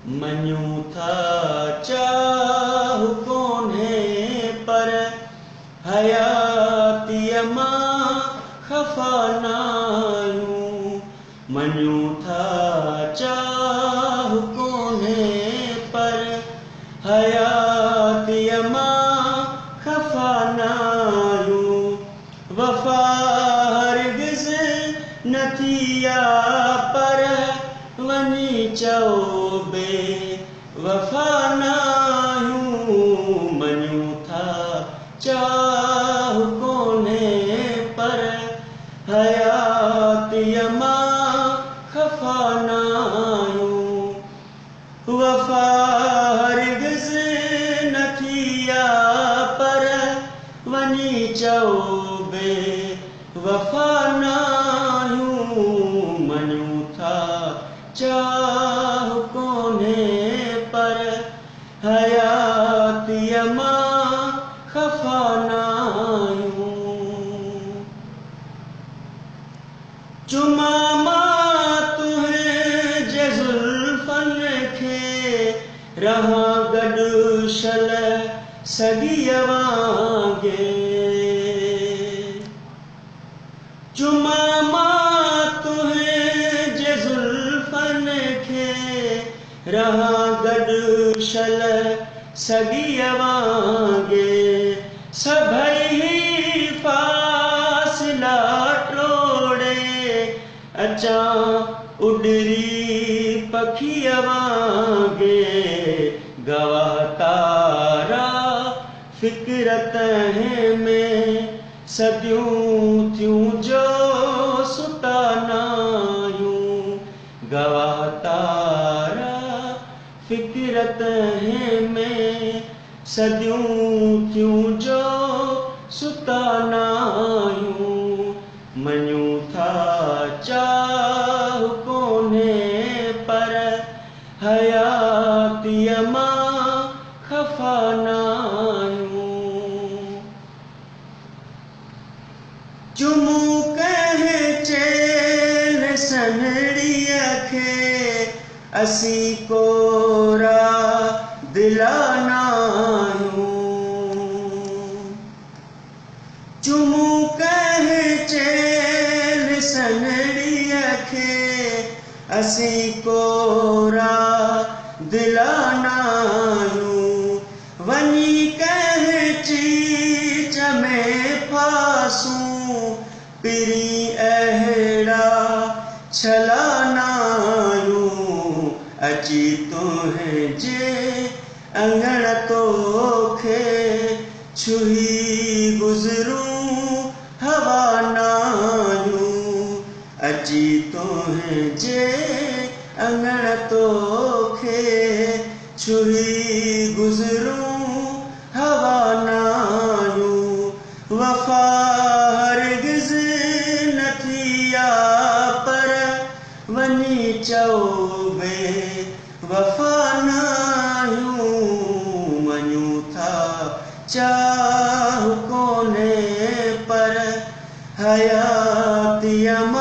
मञूं था चाह कोन्हे पर हयातीअ मां ख़फ़ा नायूं। मञूं था चाह कोन्हे पर हयातीअ मां ख़फ़ा नायूं। वफ़ा हरगिज़ न थी आहे पर वञी चओ बेवफ़ा नायूं। मञूं था चाह कोन्हे पर हयातीअ मां ख़फ़ा नायूं। वफ़ा हरगिज़ न थी आहे पर वञी चओ बेवफ़ा नायूं। मञूं था चाह कोन्हे पर हयातीअ मां ख़फ़ा नायूं। चुमा मां तुंहिंजे ज़ुल्फ़नि खे रहां गॾु शल सॻीअ वांगे। चुमा मां तुंहिंजे ज़ुल्फ़नि खे रहां गॾु शल सॻीअ वांगे। सभई फ़ासिला टोड़े अचां उॾरी पखीअ वांगे। गवाह तारा फ़िक्रत में सदियूं थियूं जो सुता नायूं। गवाह तारा फ़िक्रत में सदियूं थियूं जो सुता नायूं। मञूं था चाह कोन्हे पर हयातीअ मां ख़फ़ा नायूं। चुमूं कंहिं चेन सनड़ीअ खे असीं कोरा दिला नायूं। चुमूं कंहिं चेन सनड़ीअ खे असीं कोरा दिला नायूं। वञी कंहिं चीच में फासूं पिरी अहिड़ा छला नायूं। अची तुंहिंजे अंगण तोखे छुही गुज़रूं हवा नायूं। अची तुंहिंजे अंगण तोखे छुही गुज़रूं हवा नायूं। वफ़ा हरगिज़ न थी आहे पर वञी चओ बेवफ़ा नायूं। मञूं था चाह कोन्हे पर हयातीअ मां